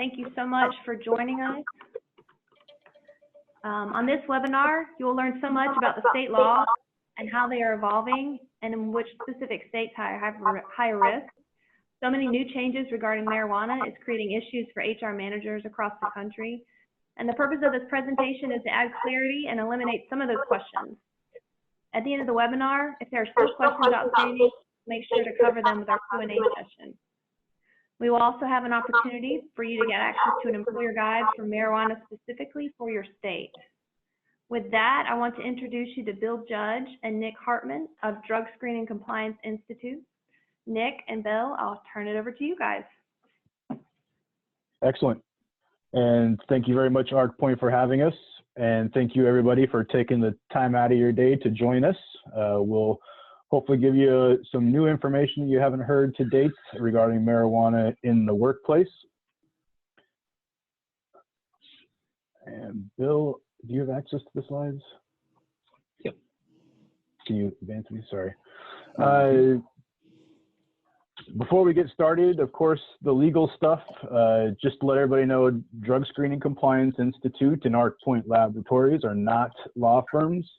Thank you so much for joining us. On this webinar, you will learn so much about the state laws and how they are evolving and in which specific states have higher risk. So many new changes regarding marijuana is creating issues for HR managers across the country. And the purpose of this presentation is to add clarity and eliminate some of those questions. At the end of the webinar, if there are still questions outstanding, make sure to cover them with our Q&A session. We will also have an opportunity for you to get access to an employer guide for marijuana specifically for your state. With that, I want to introduce you to Bill Judge and Nick Hartman of Drug Screening Compliance Institute. Nick and Bill, I'll turn it over to you guys. Excellent. And thank you very much, ARCpoint, for having us. And thank you, everybody, for taking the time out of your day to join us. We'll hopefully give you some new information you haven't heard to date regarding marijuana in the workplace. And Bill, do you have access to the slides? Yep. Can you advance me? Sorry. Before we get started, of course, the legal stuff, just to let everybody know, Drug Screening Compliance Institute and ARCpoint Laboratories are not law firms.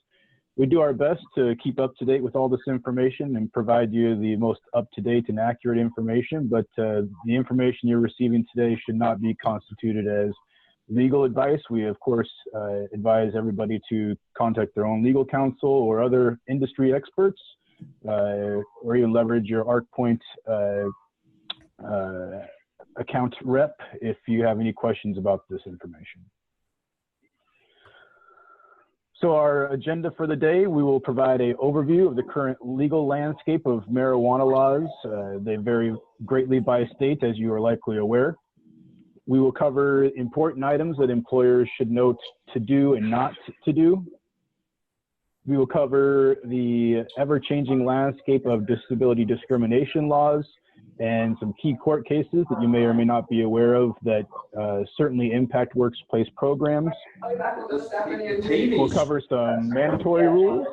We do our best to keep up to date with all this information and provide you the most up-to-date and accurate information, but the information you're receiving today should not be constituted as legal advice. We, of course, advise everybody to contact their own legal counsel or other industry experts, or even leverage your ARCpoint account rep if you have any questions about this information. So our agenda for the day, we will provide an overview of the current legal landscape of marijuana laws. They vary greatly by state, as you are likely aware. We will cover important items that employers should note to do and not to do. We will cover the ever-changing landscape of disability discrimination laws and some key court cases that you may or may not be aware of that certainly impact workplace programs. We'll cover some mandatory rules,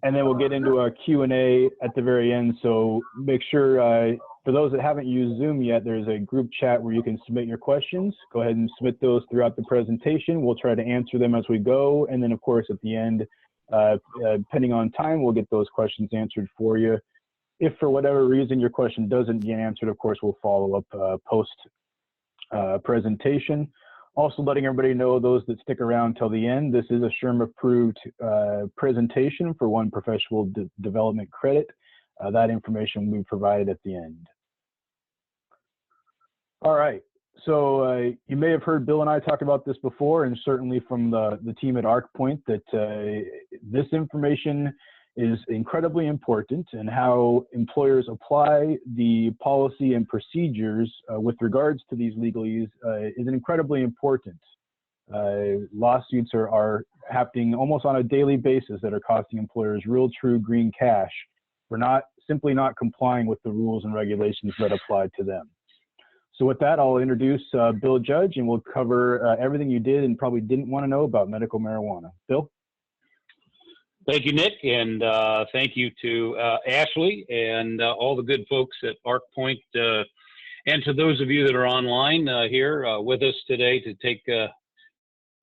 and then we'll get into a Q&A at the very end. So make sure, for those that haven't used Zoom yet, there's a group chat where you can submit your questions. Go ahead and submit those throughout the presentation. We'll try to answer them as we go. And then, of course, at the end, depending on time, we'll get those questions answered for you. If for whatever reason your question doesn't get answered, of course, we'll follow up post presentation. Also letting everybody know, those that stick around till the end, this is a SHRM approved presentation for one professional development credit. That information will be provided at the end. All right, so you may have heard Bill and I talk about this before, and certainly from the team at ARCpoint, that this information is incredibly important, and how employers apply the policy and procedures with regards to these legalese is incredibly important. Lawsuits are happening almost on a daily basis that are costing employers real true green cash for simply not complying with the rules and regulations that apply to them. So with that, I'll introduce Bill Judge, and we'll cover everything you did and probably didn't want to know about medical marijuana. Bill? Thank you, Nick, and thank you to Ashley and all the good folks at ARCpoint, and to those of you that are online here with us today to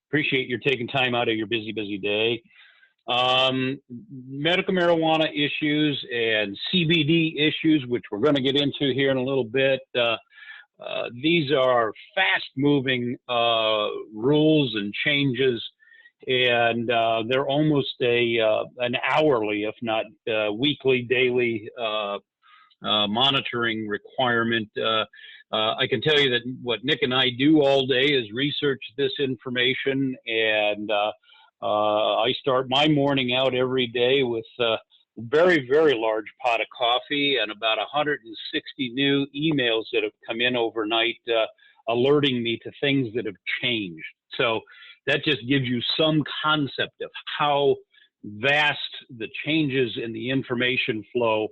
appreciate your taking time out of your busy day. Medical marijuana issues and CBD issues, which we're going to get into here in a little bit. These are fast-moving rules and changes, and they're almost an hourly, if not weekly, daily monitoring requirement. I can tell you that what Nick and I do all day is research this information, and I start my morning out every day with a very, very large pot of coffee and about 160 new emails that have come in overnight alerting me to things that have changed. So that just gives you some concept of how vast the changes in the information flow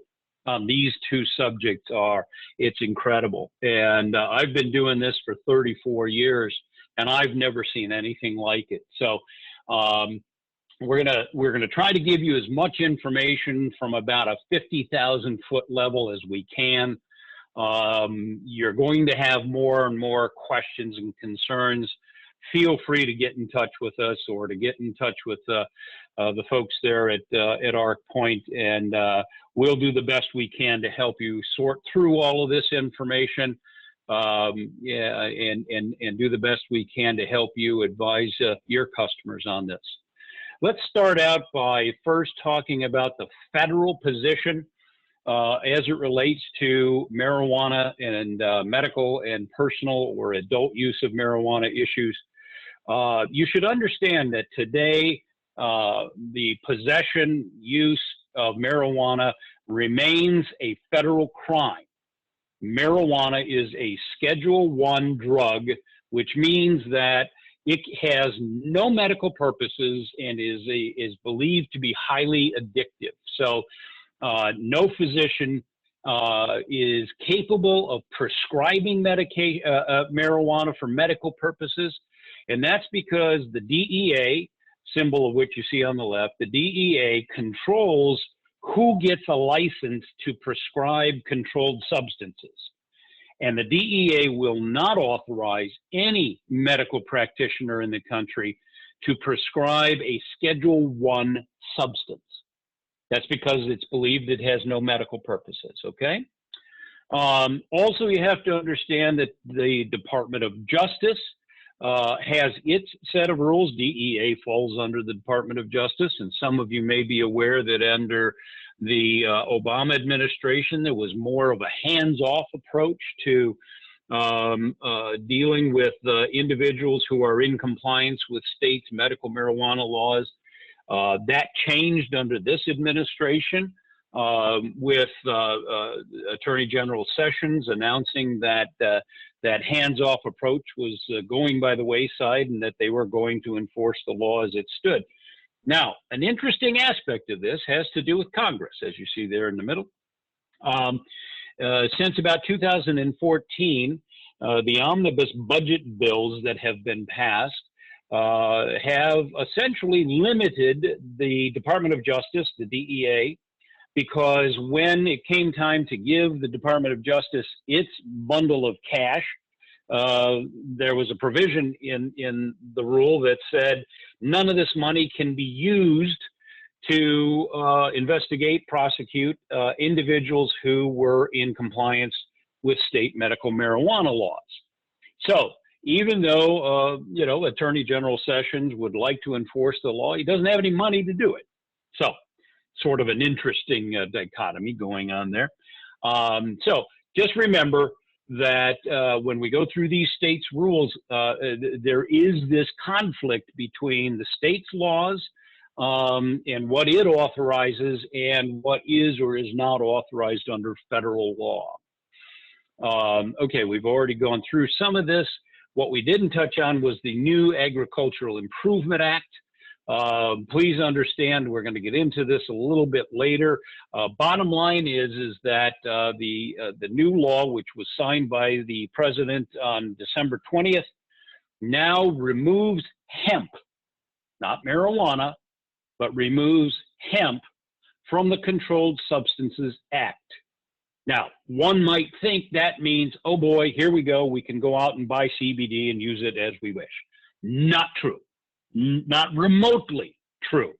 on these two subjects are. It's incredible. And I've been doing this for 34 years, and I've never seen anything like it. So we're gonna try to give you as much information from about a 50,000 foot level as we can. You're going to have more and more questions and concerns. Feel free to get in touch with us or to get in touch with the folks there at ARCpoint, and we'll do the best we can to help you sort through all of this information, and do the best we can to help you advise your customers on this. Let's start out by first talking about the federal position as it relates to marijuana and medical and personal or adult use of marijuana issues. You should understand that today the possession, use of marijuana remains a federal crime. Marijuana is a Schedule I drug, which means that it has no medical purposes and is believed to be highly addictive. So no physician is capable of prescribing marijuana for medical purposes. And that's because the DEA, symbol of which you see on the left, the DEA controls who gets a license to prescribe controlled substances. And the DEA will not authorize any medical practitioner in the country to prescribe a Schedule I substance. That's because it's believed it has no medical purposes, okay? Also, you have to understand that the Department of Justice has its set of rules. DEA falls under the Department of Justice, and some of you may be aware that under the Obama administration, there was more of a hands-off approach to dealing with individuals who are in compliance with states' medical marijuana laws. That changed under this administration with Attorney General Sessions announcing that that hands-off approach was going by the wayside and that they were going to enforce the law as it stood. Now, an interesting aspect of this has to do with Congress, as you see there in the middle. Since about 2014, the omnibus budget bills that have been passed have essentially limited the Department of Justice, the DEA, because when it came time to give the Department of Justice its bundle of cash, there was a provision in the rule that said none of this money can be used to investigate, prosecute individuals who were in compliance with state medical marijuana laws. So even though, Attorney General Sessions would like to enforce the law, he doesn't have any money to do it. So sort of an interesting dichotomy going on there. So just remember that when we go through these states' rules, there is this conflict between the state's laws and what it authorizes and what is or is not authorized under federal law. Okay, we've already gone through some of this. What we didn't touch on was the new Agricultural Improvement Act. Please understand, we're going to get into this a little bit later. Bottom line is that the new law, which was signed by the president on December 20th, now removes hemp, not marijuana, but removes hemp from the Controlled Substances Act. Now, one might think that means, oh boy, here we go, we can go out and buy CBD and use it as we wish. Not true. Not remotely true.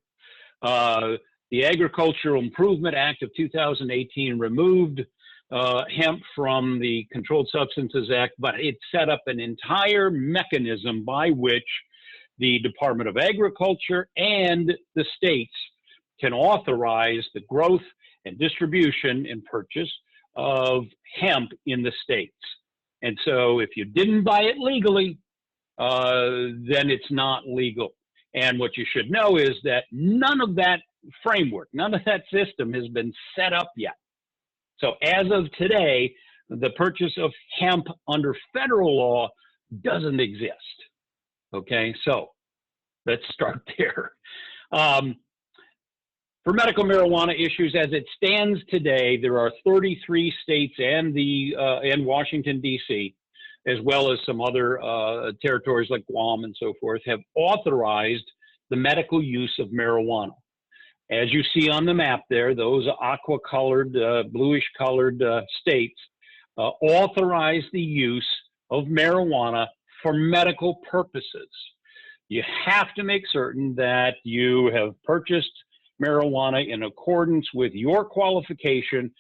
The Agricultural Improvement Act of 2018 removed hemp from the Controlled Substances Act, but it set up an entire mechanism by which the Department of Agriculture and the states can authorize the growth and distribution and purchase of hemp in the states. And so if you didn't buy it legally, then it's not legal. And what you should know is that none of that framework, none of that system has been set up yet. So as of today, the purchase of hemp under federal law doesn't exist. Okay, so let's start there. For medical marijuana issues, as it stands today, there are 33 states and Washington, D.C., as well as some other territories like Guam and so forth, have authorized the medical use of marijuana. As you see on the map there, those aqua-colored, bluish-colored states authorize the use of marijuana for medical purposes. You have to make certain that you have purchased marijuana in accordance with your qualification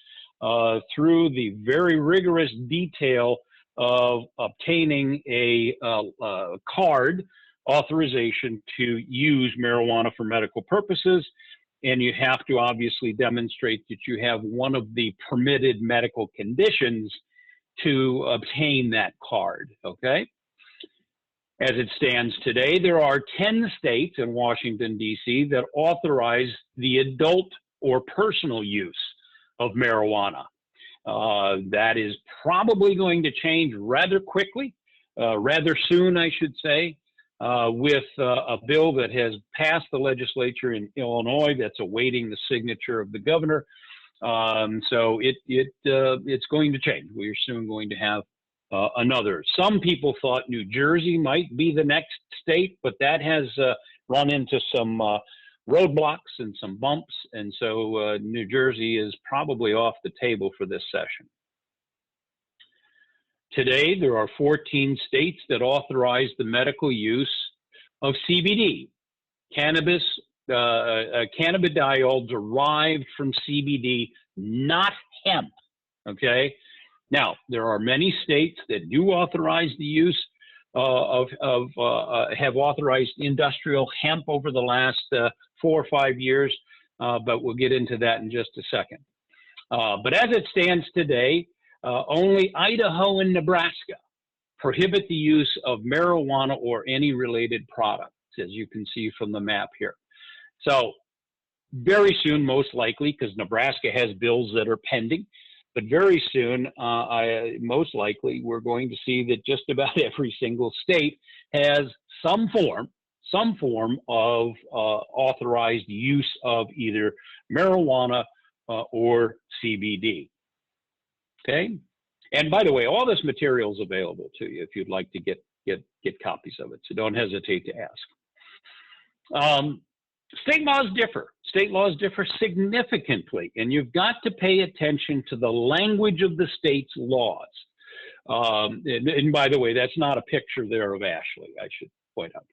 through the very rigorous detail of obtaining a card authorization to use marijuana for medical purposes. And you have to obviously demonstrate that you have one of the permitted medical conditions to obtain that card, okay? As it stands today, there are 10 states in Washington, D.C. that authorize the adult or personal use of marijuana. That is probably going to change rather quickly, rather soon, I should say, with a bill that has passed the legislature in Illinois that's awaiting the signature of the governor. So it's going to change. We're soon going to have another. Some people thought New Jersey might be the next state, but that has run into some roadblocks and some bumps, and so New Jersey is probably off the table for this session. Today, there are 14 states that authorize the medical use of CBD, cannabis, cannabidiol derived from CBD, not hemp, okay? Now, there are many states that do authorize the use have authorized industrial hemp over the last 4 or 5 years, but we'll get into that in just a second. But as it stands today, only Idaho and Nebraska prohibit the use of marijuana or any related products, as you can see from the map here. So very soon, most likely, because Nebraska has bills that are pending, but very soon, most likely, we're going to see that just about every single state has some form of authorized use of either marijuana or CBD. Okay, and by the way, all this material is available to you if you'd like to get copies of it. So don't hesitate to ask. State laws differ. State laws differ significantly, and you've got to pay attention to the language of the state's laws. And by the way, that's not a picture there of Ashley, I should point out.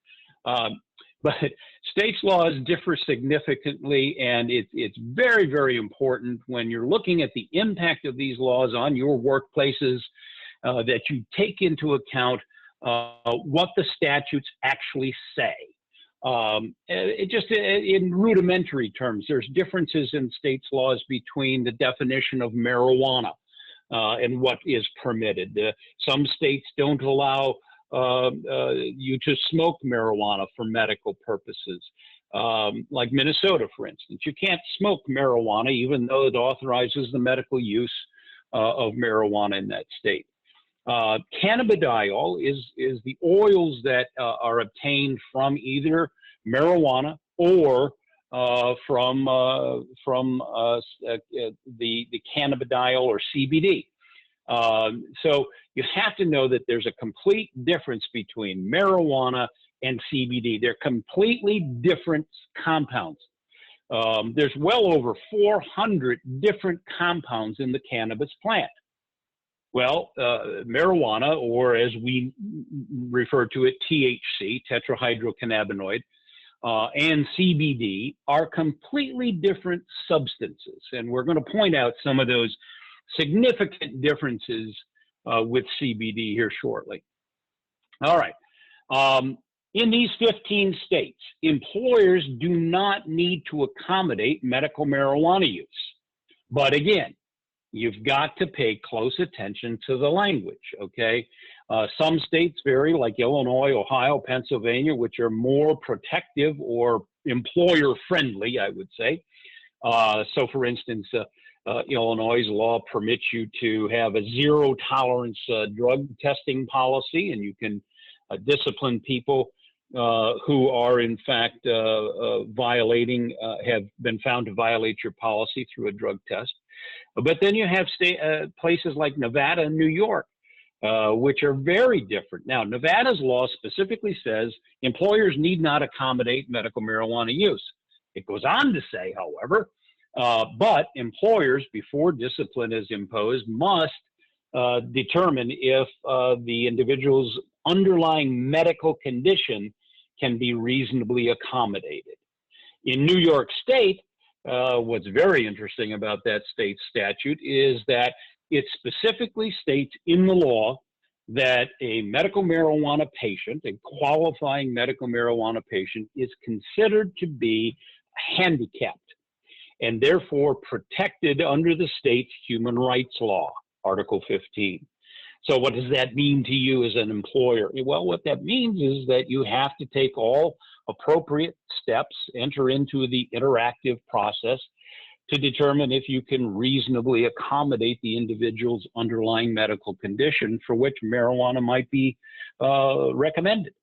But states' laws differ significantly, and it's very, very important when you're looking at the impact of these laws on your workplaces that you take into account what the statutes actually say. Just in rudimentary terms, there's differences in states' laws between the definition of marijuana and what is permitted. Some states don't allow you to smoke marijuana for medical purposes, like Minnesota, for instance. You can't smoke marijuana even though it authorizes the medical use of marijuana in that state. Cannabidiol is the oils that are obtained from either marijuana or from the cannabidiol or CBD. So you have to know that there's a complete difference between marijuana and CBD. They're completely different compounds. There's well over 400 different compounds in the cannabis plant. Well, marijuana, or as we refer to it, THC, tetrahydrocannabinoid, and CBD are completely different substances. And we're going to point out some of those significant differences with CBD here shortly. All right. In these 15 states, employers do not need to accommodate medical marijuana use. But again, you've got to pay close attention to the language, okay? Some states vary, like Illinois, Ohio, Pennsylvania, which are more protective or employer-friendly, I would say. So, for instance, Illinois' law permits you to have a zero-tolerance drug testing policy, and you can discipline people who are, in fact, have been found to violate your policy through a drug test. But then you have places like Nevada and New York, which are very different. Now, Nevada's law specifically says employers need not accommodate medical marijuana use. It goes on to say, however, but employers, before discipline is imposed, must determine if the individual's underlying medical condition can be reasonably accommodated. In New York State, what's very interesting about that state statute is that it specifically states in the law that a medical marijuana patient, a qualifying medical marijuana patient, is considered to be handicapped and therefore protected under the state's human rights law, Article 15. So what does that mean to you as an employer? Well, what that means is that you have to take all appropriate steps, enter into the interactive process to determine if you can reasonably accommodate the individual's underlying medical condition for which marijuana might be recommended.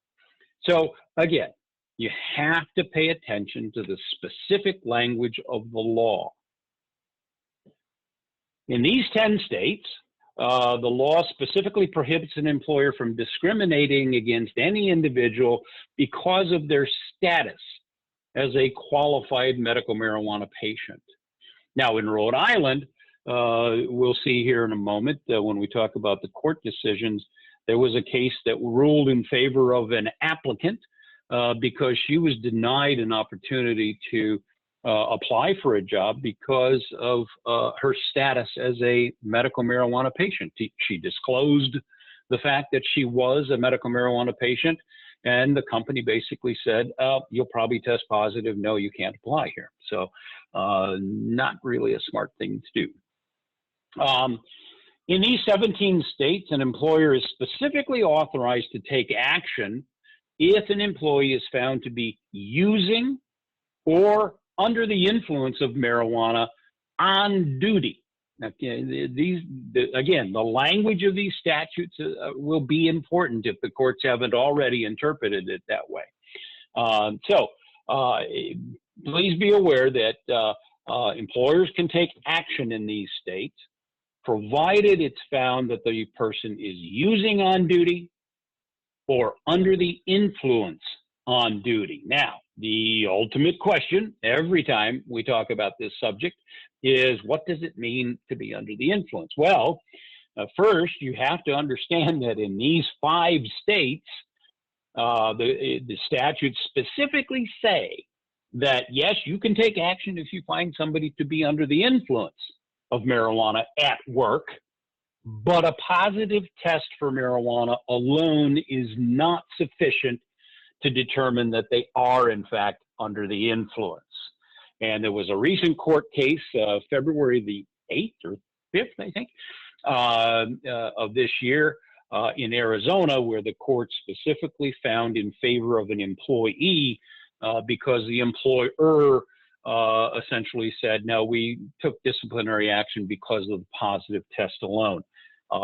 So again, you have to pay attention to the specific language of the law. In these 10 states, the law specifically prohibits an employer from discriminating against any individual because of their status as a qualified medical marijuana patient. Now, in Rhode Island, we'll see here in a moment when we talk about the court decisions, there was a case that ruled in favor of an applicant because she was denied an opportunity to apply for a job because of her status as a medical marijuana patient. She disclosed the fact that she was a medical marijuana patient, and the company basically said, you'll probably test positive. No, you can't apply here. So not really a smart thing to do. In these 17 states, an employer is specifically authorized to take action if an employee is found to be using or under the influence of marijuana on duty. Again, the language of these statutes will be important if the courts haven't already interpreted it that way. Please be aware that employers can take action in these states, provided it's found that the person is using on duty or under the influence on duty. Now, the ultimate question every time we talk about this subject is, what does it mean to be under the influence? Well, first, you have to understand that in these 5 states, the statutes specifically say that, yes, you can take action if you find somebody to be under the influence of marijuana at work, but a positive test for marijuana alone is not sufficient to determine that they are, in fact, under the influence. And there was a recent court case, February the 8th or 5th, I think, of this year in Arizona, where the court specifically found in favor of an employee because the employer essentially said, no, we took disciplinary action because of the positive test alone.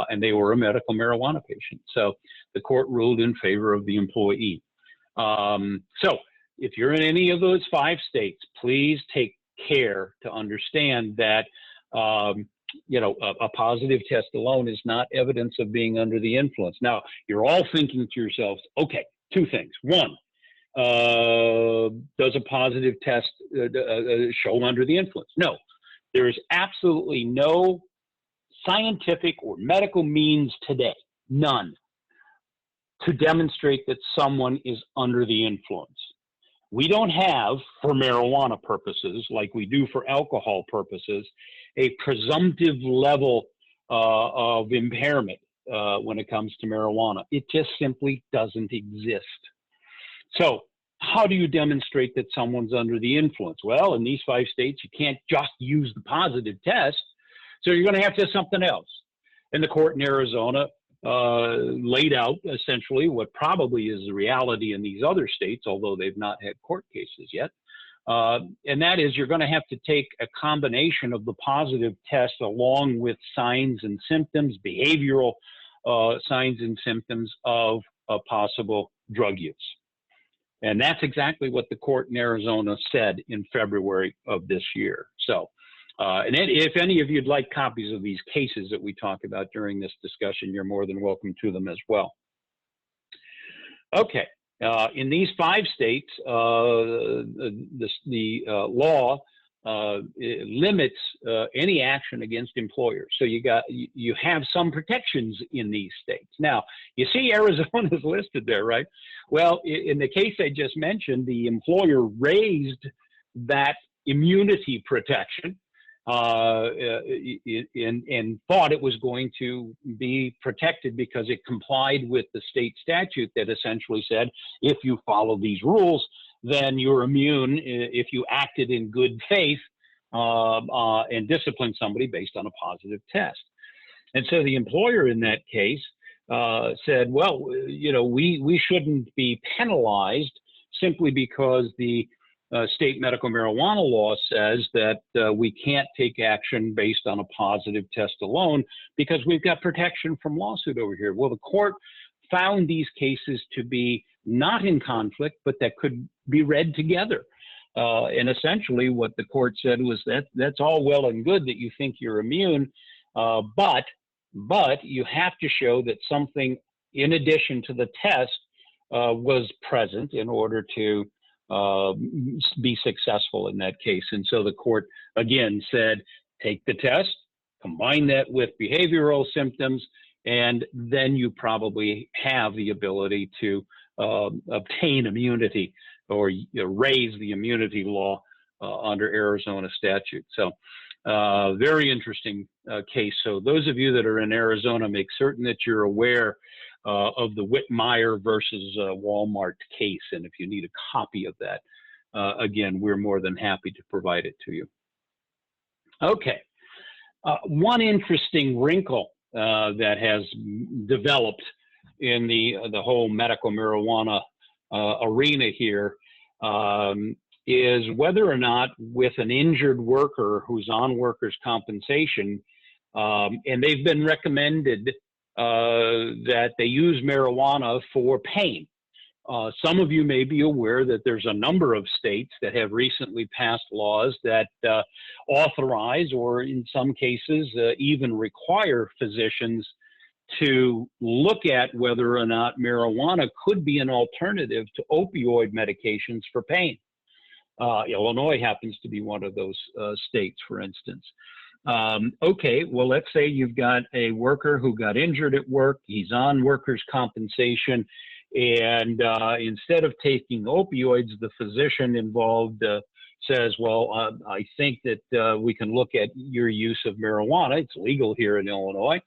And they were a medical marijuana patient. So the court ruled in favor of the employee. So if you're in any of those 5 states, please take care to understand that, a positive test alone is not evidence of being under the influence. Now, you're all thinking to yourselves, okay, 2 things. One, does a positive test show under the influence? No, there is absolutely no scientific or medical means today, none, to demonstrate that someone is under the influence. We don't have, for marijuana purposes, like we do for alcohol purposes, a presumptive level of impairment when it comes to marijuana. It just simply doesn't exist. So how do you demonstrate that someone's under the influence? Well, in these 5 states, you can't just use the positive test, so you're going to have to have something else. And the court in Arizona laid out essentially what probably is the reality in these other states, although they've not had court cases yet. And that is, you're going to have to take a combination of the positive test along with signs and symptoms, behavioral signs and symptoms of possible drug use. And that's exactly what the court in Arizona said in February of this year. So, and if any of you'd like copies of these cases that we talk about during this discussion, you're more than welcome to them as well. Okay, in these 5 states, the law it limits any action against employers. So you have some protections in these states. Now, you see Arizona is listed there, right? Well, in the case I just mentioned, the employer raised that immunity protection and thought it was going to be protected because it complied with the state statute that essentially said, if you follow these rules, then you're immune if you acted in good faith and disciplined somebody based on a positive test. And so the employer in that case said, well, you know, we shouldn't be penalized simply because the state medical marijuana law says that we can't take action based on a positive test alone because we've got protection from lawsuit over here. Well, the court found these cases to be not in conflict, but that could be read together. And essentially what the court said was that that's all well and good that you think you're immune, but you have to show that something in addition to the test was present in order to be successful in that case. And so the court again said, take the test, combine that with behavioral symptoms, and then you probably have the ability to obtain immunity or raise the immunity law under Arizona statute. So very interesting case. So those of you that are in Arizona, make certain that you're aware of the Whitmire versus Walmart case. And if you need a copy of that, again, we're more than happy to provide it to you. Okay. One interesting wrinkle that has developed in the whole medical marijuana arena here is whether or not with an injured worker who's on workers' compensation, and they've been recommended that they use marijuana for pain. Some of you may be aware that there's a number of states that have recently passed laws that authorize, or in some cases even require physicians to look at whether or not marijuana could be an alternative to opioid medications for pain. Illinois happens to be one of those states, for instance. Okay, well, let's say you've got a worker who got injured at work, he's on workers' compensation, and instead of taking opioids, the physician involved says, well, I think that we can look at your use of marijuana. It's legal here in Illinois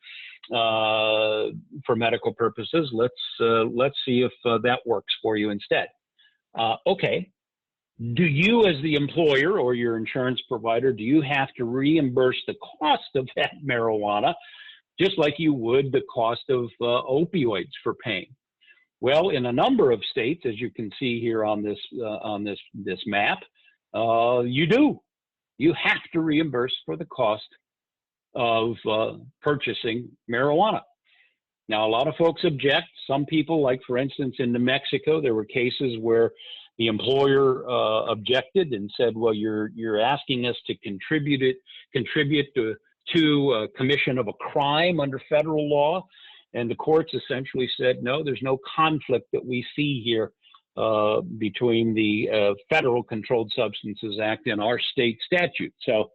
for medical purposes. Let's see if that works for you instead. Okay. Do you, as the employer or your insurance provider, do you have to reimburse the cost of that marijuana, just like you would the cost of opioids for pain? Well, in a number of states, as you can see here on this map, you do. You have to reimburse for the cost of purchasing marijuana. Now, a lot of folks object. Some people, like for instance in New Mexico, there were cases where the employer objected and said, well, you're asking us to contribute to commission of a crime under federal law. And the courts essentially said, no, there's no conflict that we see here between the Federal Controlled Substances Act and our state statute. So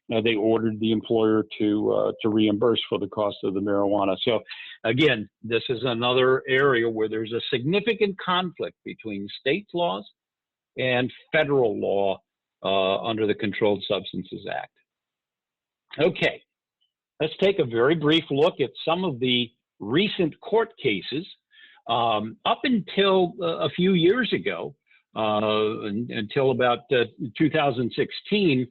they ordered the employer to reimburse for the cost of the marijuana. So again, this is another area where there's a significant conflict between state laws and federal law under the Controlled Substances Act. Okay, let's take a very brief look at some of the recent court cases. Up until a few years ago, until about 2016,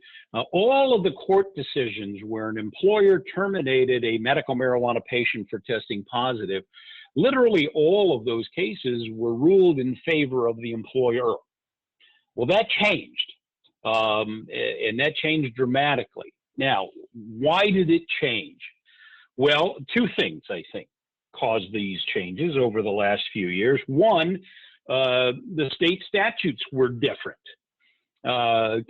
all of the court decisions where an employer terminated a medical marijuana patient for testing positive, literally all of those cases were ruled in favor of the employer. Well, that changed, and that changed dramatically. Now, why did it change? Well, two things, I think, caused these changes over the last few years. One, the state statutes were different.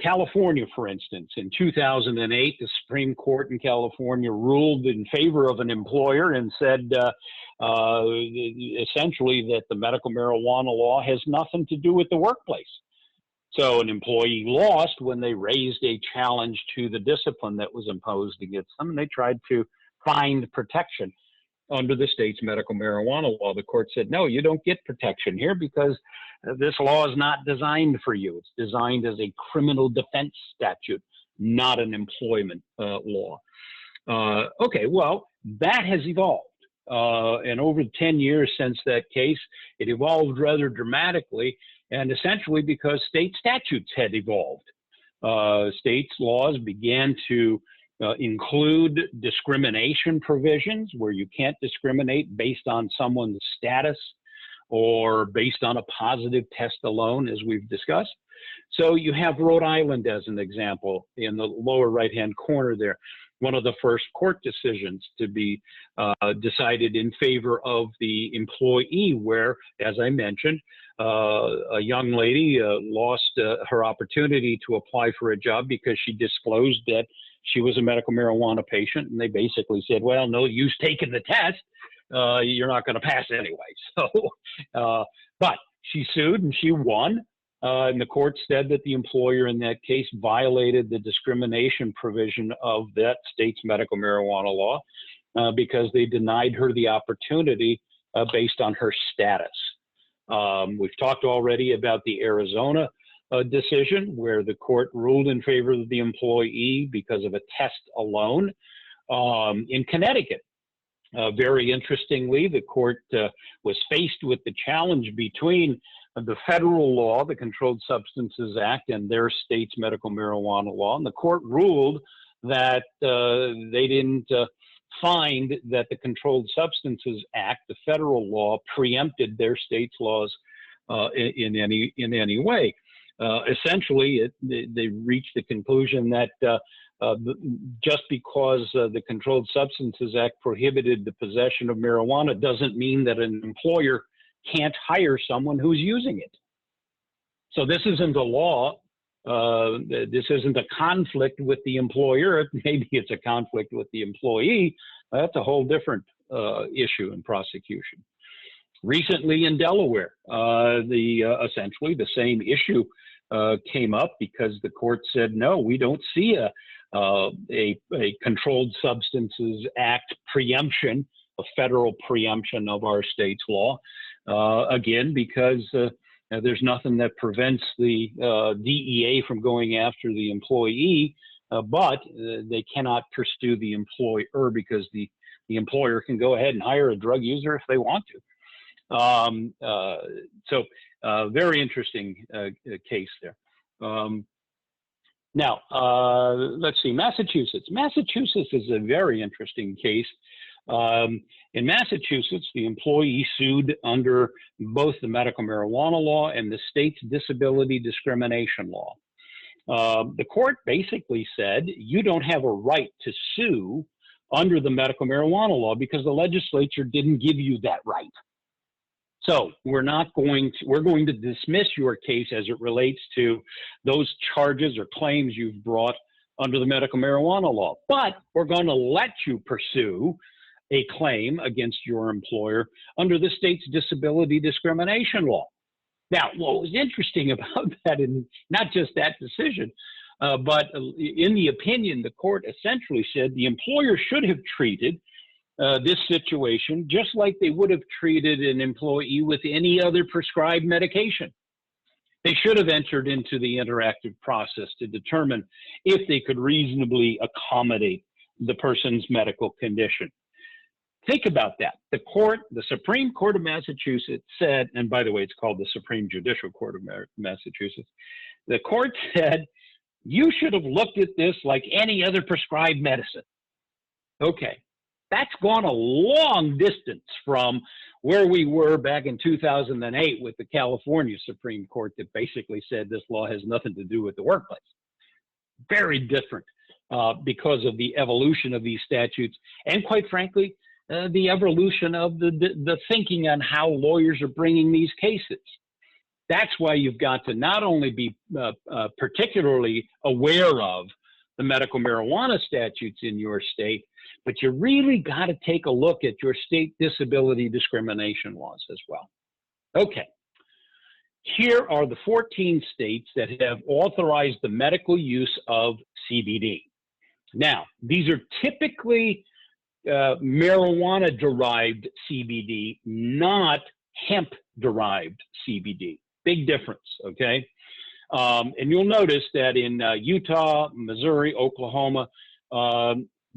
California, for instance, in 2008, the Supreme Court in California ruled in favor of an employer and said essentially that the medical marijuana law has nothing to do with the workplace. So an employee lost when they raised a challenge to the discipline that was imposed against them, and they tried to find protection under the state's medical marijuana law. The court said, no, you don't get protection here because this law is not designed for you. It's designed as a criminal defense statute, not an employment law. Okay, well, that has evolved. And over 10 years since that case, it evolved rather dramatically, and essentially because state statutes had evolved. States' laws began to include discrimination provisions where you can't discriminate based on someone's status or based on a positive test alone, as we've discussed. So you have Rhode Island as an example in the lower right-hand corner there, one of the first court decisions to be decided in favor of the employee, where, as I mentioned, a young lady lost her opportunity to apply for a job because she disclosed that she was a medical marijuana patient, and they basically said, well, no use taking the test. You're not going to pass anyway. So, but she sued and she won. And the court said that the employer in that case violated the discrimination provision of that state's medical marijuana law because they denied her the opportunity based on her status. We've talked already about the Arizona decision where the court ruled in favor of the employee because of a test alone. In Connecticut, very interestingly, the court was faced with the challenge between the federal law, the Controlled Substances Act, and their state's medical marijuana law. And the court ruled that they didn't find that the Controlled Substances Act, the federal law, preempted their state's laws in any way. Essentially, they reached the conclusion that just because the Controlled Substances Act prohibited the possession of marijuana doesn't mean that an employer can't hire someone who's using it. So this isn't a law. This isn't a conflict with the employer. Maybe it's a conflict with the employee. That's a whole different issue in prosecution. Recently in Delaware, essentially the same issue came up because the court said, no, we don't see a Controlled Substances Act preemption, a federal preemption of our state's law. Again, because there's nothing that prevents the DEA from going after the employee, but they cannot pursue the employer because the employer can go ahead and hire a drug user if they want to. So very interesting case there. Now, let's see, Massachusetts. Massachusetts is a very interesting case. In Massachusetts, the employee sued under both the medical marijuana law and the state's disability discrimination law. The court basically said, you don't have a right to sue under the medical marijuana law because the legislature didn't give you that right. So we're going to dismiss your case as it relates to those charges or claims you've brought under the medical marijuana law, but we're going to let you pursue a claim against your employer under the state's disability discrimination law. Now, what was interesting about that, and not just that decision, but in the opinion, the court essentially said the employer should have treated this situation just like they would have treated an employee with any other prescribed medication. They should have entered into the interactive process to determine if they could reasonably accommodate the person's medical condition. Think about that. The Supreme Court of Massachusetts said, and by the way, it's called the Supreme Judicial Court of Massachusetts. The court said, you should have looked at this like any other prescribed medicine. Okay, that's gone a long distance from where we were back in 2008 with the California Supreme Court that basically said this law has nothing to do with the workplace. Very different because of the evolution of these statutes and, quite frankly, the evolution of the thinking on how lawyers are bringing these cases. That's why you've got to not only be particularly aware of the medical marijuana statutes in your state, but you really got to take a look at your state disability discrimination laws as well. Okay. here are the 14 states that have authorized the medical use of CBD. Now, these are typically marijuana-derived CBD, not hemp-derived CBD. Big difference, okay? And you'll notice that in Utah, Missouri, Oklahoma,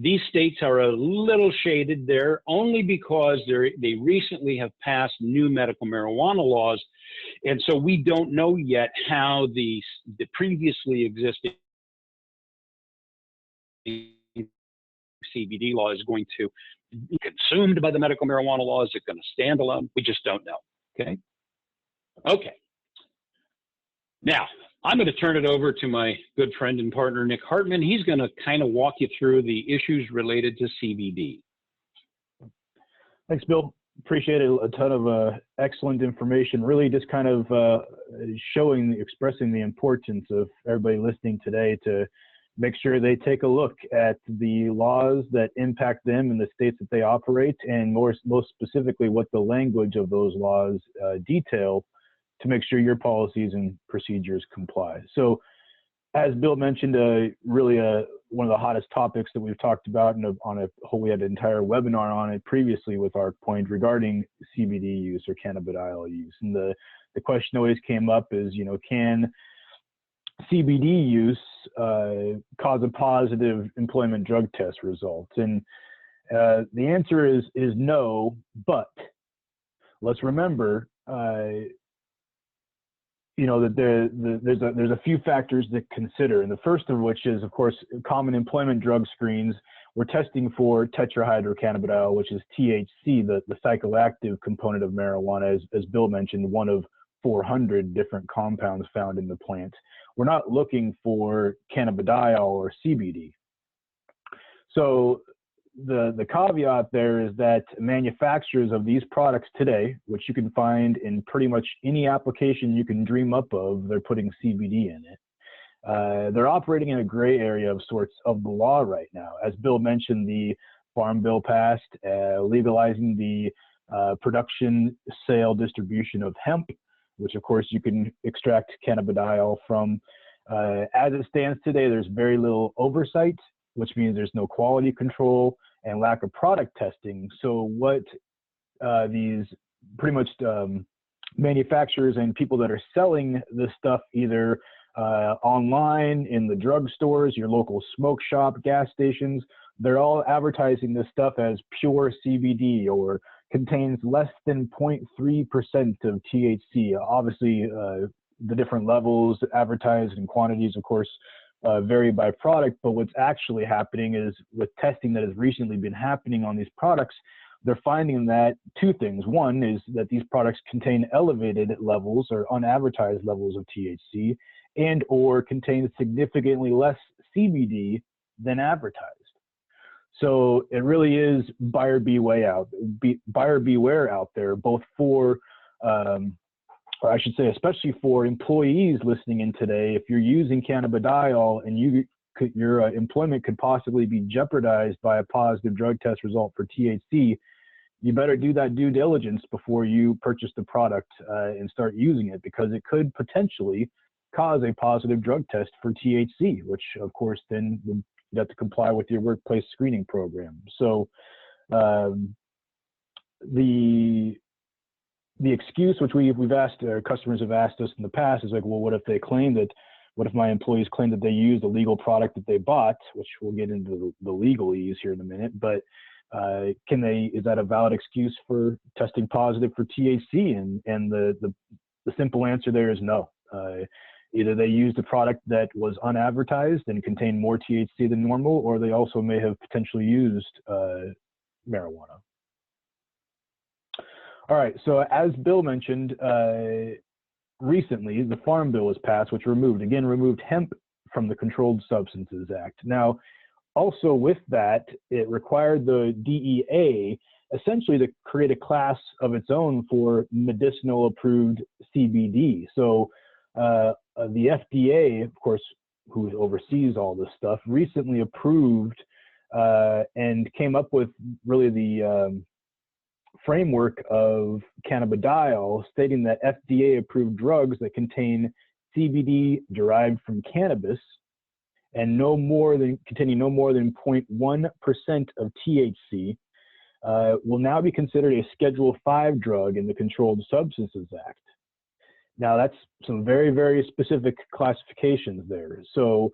these states are a little shaded there only because they recently have passed new medical marijuana laws. And so we don't know yet how the previously existing CBD law is going to be consumed by the medical marijuana law. Is it going to stand alone? We just don't know, okay? Okay. Now, I'm going to turn it over to my good friend and partner, Nick Hartman. He's going to kind of walk you through the issues related to CBD. Thanks, Bill. Appreciate it. A ton of excellent information, really just kind of expressing the importance of everybody listening today to make sure they take a look at the laws that impact them in the states that they operate, and most specifically what the language of those laws detail to make sure your policies and procedures comply. So as Bill mentioned, really one of the hottest topics that we've talked about, and we had an entire webinar on it previously with ARCpoint regarding CBD use or cannabidiol use. And the question always came up is, can CBD use cause a positive employment drug test result? And the answer is no, but let's remember, that there's a few factors to consider, and the first of which is, of course, common employment drug screens. We're testing for tetrahydrocannabidiol, which is THC, the psychoactive component of marijuana, as Bill mentioned, one of 400 different compounds found in the plant. We're not looking for cannabidiol or CBD. So the caveat there is that manufacturers of these products today, which you can find in pretty much any application you can dream up of, they're putting CBD in it. They're operating in a gray area of sorts of the law right now. As Bill mentioned, the Farm Bill passed, legalizing the production, sale, distribution of hemp, which of course you can extract cannabidiol from. As it stands today, there's very little oversight, which means there's no quality control and lack of product testing. So what these pretty much manufacturers and people that are selling this stuff either online, in the drugstores, your local smoke shop, gas stations, they're all advertising this stuff as pure CBD or contains less than 0.3% of THC. Obviously, the different levels advertised and quantities, of course, vary by product, but what's actually happening is with testing that has recently been happening on these products, they're finding that two things. One is that these products contain elevated levels or unadvertised levels of THC and or contain significantly less CBD than advertised. So it really is buyer beware out there, both for or I should say, especially for employees listening in today. If you're using cannabidiol and your employment could possibly be jeopardized by a positive drug test result for THC, you better do that due diligence before you purchase the product and start using it, because it could potentially cause a positive drug test for THC, which of course then would have to comply with your workplace screening program. So the excuse which we've asked, our customers have asked us in the past is like, well, what if my employees claim that they used a legal product that they bought, which we'll get into the legalese here in a minute, but is that a valid excuse for testing positive for THC? And the simple answer there is no. Either they used a product that was unadvertised and contained more THC than normal, or they also may have potentially used marijuana. All right, so as Bill mentioned, recently the Farm Bill was passed, which removed hemp from the Controlled Substances Act. Now, also with that, it required the DEA essentially to create a class of its own for medicinal approved CBD. So the FDA, of course, who oversees all this stuff, recently approved and came up with really the framework of cannabidiol, stating that FDA-approved drugs that contain CBD derived from cannabis and containing no more than 0.1% of THC will now be considered a Schedule 5 drug in the Controlled Substances Act. Now, that's some very, very specific classifications there. So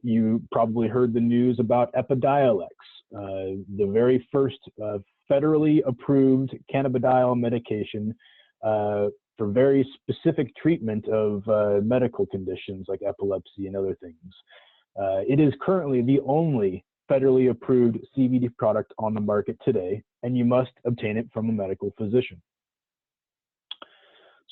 you probably heard the news about Epidialex, the very first federally approved cannabidiol medication for very specific treatment of medical conditions like epilepsy and other things. It is currently the only federally approved CBD product on the market today, and you must obtain it from a medical physician.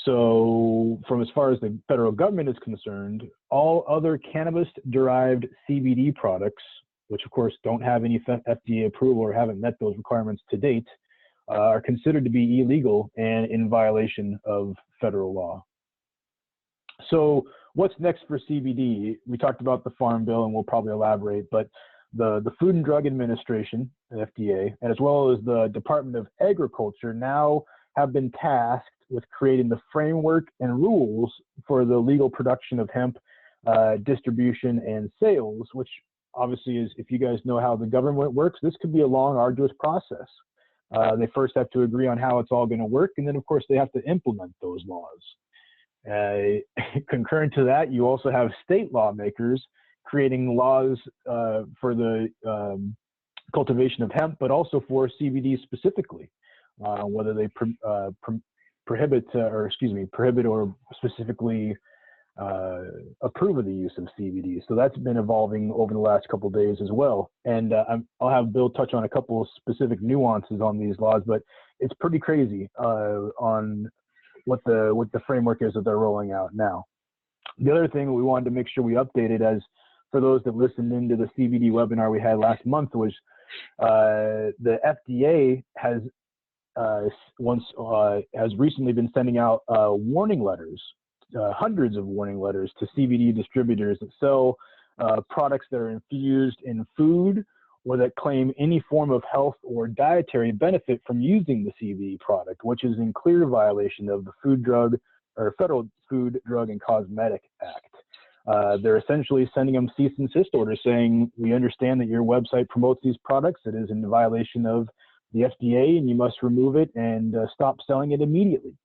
So from as far as the federal government is concerned, all other cannabis-derived CBD products, which of course don't have any FDA approval or haven't met those requirements to date, are considered to be illegal and in violation of federal law. So what's next for CBD? We talked about the Farm Bill, and we'll probably elaborate, but the Food and Drug Administration, the FDA, as well as the Department of Agriculture now have been tasked with creating the framework and rules for the legal production of hemp distribution and sales, which obviously is, if you guys know how the government works, this could be a long, arduous process. They first have to agree on how it's all going to work, and then of course they have to implement those laws. Concurrent to that, you also have state lawmakers creating laws for the cultivation of hemp, but also for CBD specifically, whether they prohibit or specifically approve of the use of CBD. So that's been evolving over the last couple of days as well. And I'll have Bill touch on a couple of specific nuances on these laws, but it's pretty crazy on what the framework is that they're rolling out now. The other thing we wanted to make sure we updated, as for those that listened into the CBD webinar we had last month, was the FDA has recently been sending out warning letters, hundreds of warning letters to CBD distributors that sell products that are infused in food or that claim any form of health or dietary benefit from using the CBD product, which is in clear violation of the Federal Food, Drug, and Cosmetic Act. They're essentially sending them cease and desist orders saying, we understand that your website promotes these products. It is in violation of the FDA, and you must remove it and stop selling it immediately.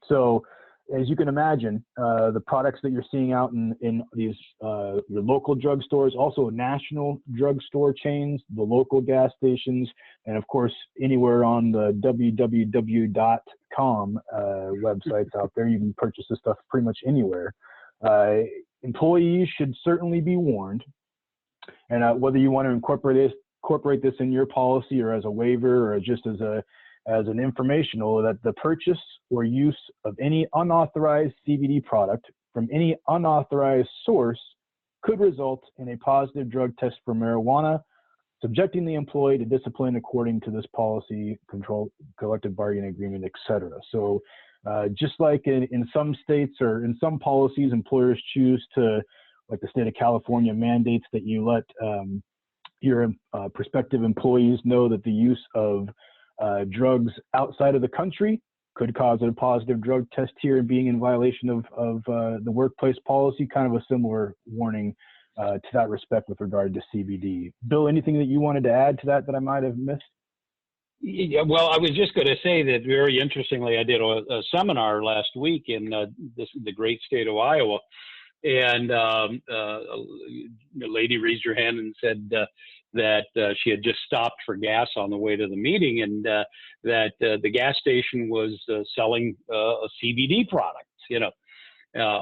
So, as you can imagine, the products that you're seeing out in these your local drugstores, also national drugstore chains, the local gas stations, and of course anywhere on the www.com websites out there, you can purchase this stuff pretty much anywhere. Employees should certainly be warned, and whether you want to incorporate this in your policy or as a waiver or just as an informational, that the purchase or use of any unauthorized CBD product from any unauthorized source could result in a positive drug test for marijuana, subjecting the employee to discipline according to this policy, control, collective bargaining agreement, etc. So just like in some states or in some policies, employers choose to, like the state of California mandates that you let your prospective employees know that the use of drugs outside of the country could cause a positive drug test here and being in violation of the workplace policy. Kind of a similar warning to that respect with regard to CBD. Bill, anything that you wanted to add to that I might have missed? Yeah, well, I was just going to say that very interestingly, I did a seminar last week in the great state of Iowa, and a lady raised her hand and said that she had just stopped for gas on the way to the meeting, and that the gas station was selling a CBD product,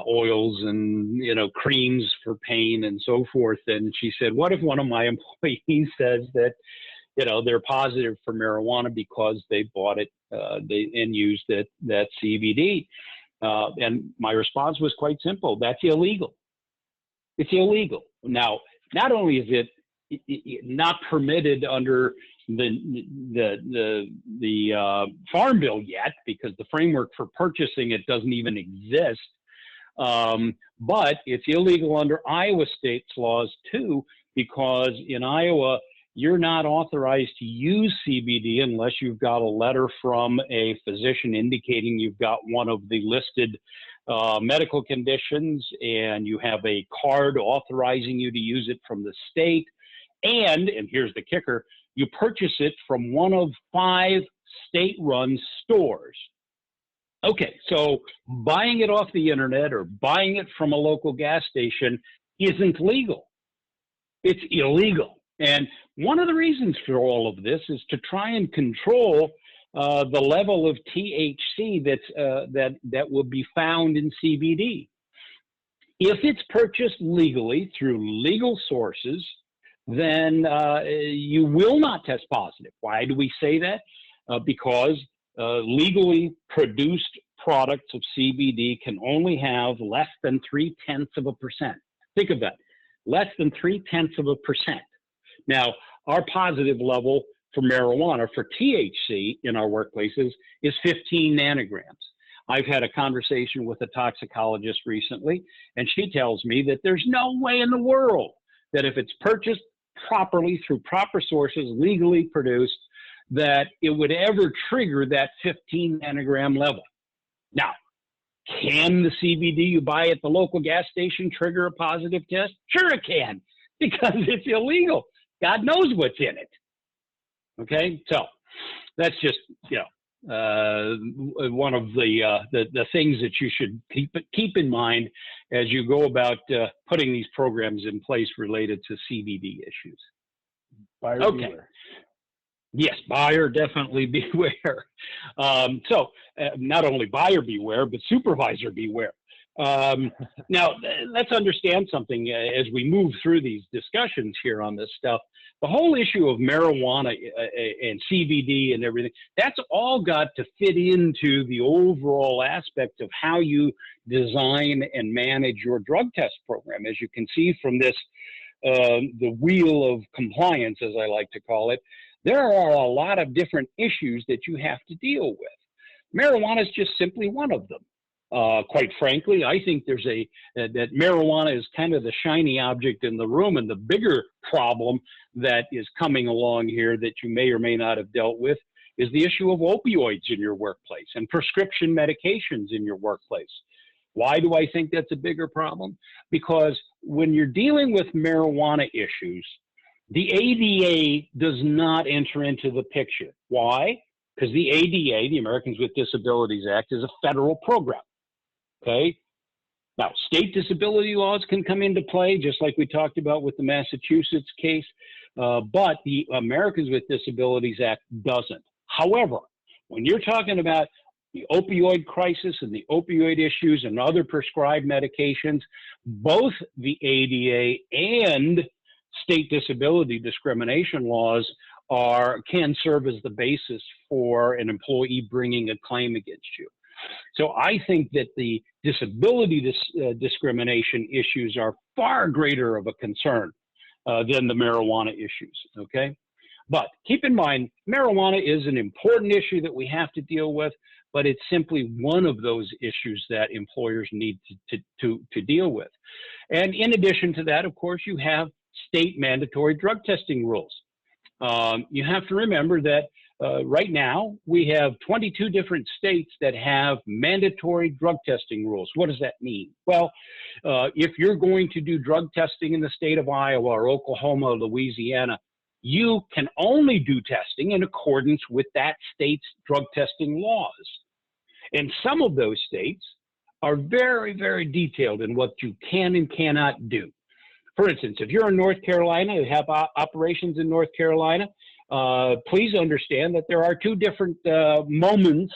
oils and, creams for pain and so forth. And she said, what if one of my employees says that, they're positive for marijuana because they bought it and used that CBD? And my response was quite simple. That's illegal. It's illegal. Now, not only is it not permitted under the Farm Bill yet, because the framework for purchasing it doesn't even exist, but it's illegal under Iowa state's laws too, because in Iowa you're not authorized to use CBD unless you've got a letter from a physician indicating you've got one of the listed medical conditions, and you have a card authorizing you to use it from the state. And here's the kicker, you purchase it from one of 5 state-run stores. Okay, so buying it off the internet or buying it from a local gas station isn't legal. It's illegal. And one of the reasons for all of this is to try and control the level of THC that will be found in CBD. If it's purchased legally through legal sources, then you will not test positive. Why do we say that? Because legally produced products of CBD can only have less than 0.3%. Think of that, less than 0.3%. Now, our positive level for marijuana, for THC in our workplaces, is 15 nanograms. I've had a conversation with a toxicologist recently, and she tells me that there's no way in the world that if it's purchased properly through proper sources, legally produced, that it would ever trigger that 15 nanogram level. Now, can the CBD you buy at the local gas station trigger a positive test? Sure it can, because it's illegal. God knows what's in it. Okay, so that's just, one of the things that you should keep in mind as you go about putting these programs in place related to CBD issues. Buyer okay. Beware. Yes, buyer definitely beware. So not only buyer beware, but supervisor beware. Now, let's understand something as we move through these discussions here on this stuff. The whole issue of marijuana and CBD and everything, that's all got to fit into the overall aspect of how you design and manage your drug test program. As you can see from this, the wheel of compliance, as I like to call it, there are a lot of different issues that you have to deal with. Marijuana is just simply one of them. Quite frankly, I think that marijuana is kind of the shiny object in the room, and the bigger problem that is coming along here that you may or may not have dealt with is the issue of opioids in your workplace and prescription medications in your workplace. Why do I think that's a bigger problem? Because when you're dealing with marijuana issues, the ADA does not enter into the picture. Why? Because the ADA, the Americans with Disabilities Act, is a federal program. Okay. Now, state disability laws can come into play, just like we talked about with the Massachusetts case, but the Americans with Disabilities Act doesn't. However, when you're talking about the opioid crisis and the opioid issues and other prescribed medications, both the ADA and state disability discrimination laws can serve as the basis for an employee bringing a claim against you. So I think that the disability discrimination issues are far greater of a concern than the marijuana issues, okay? But keep in mind, marijuana is an important issue that we have to deal with, but it's simply one of those issues that employers need to deal with. And in addition to that, of course, you have state mandatory drug testing rules. You have to remember that right now we have 22 different states that have mandatory drug testing rules. What does that mean? Well, if you're going to do drug testing in the state of Iowa or Oklahoma or Louisiana, you can only do testing in accordance with that state's drug testing laws. And some of those states are very, very detailed in what you can and cannot do. For instance, if you're in North Carolina, you have operations in North Carolina, please understand that there are 2 different moments,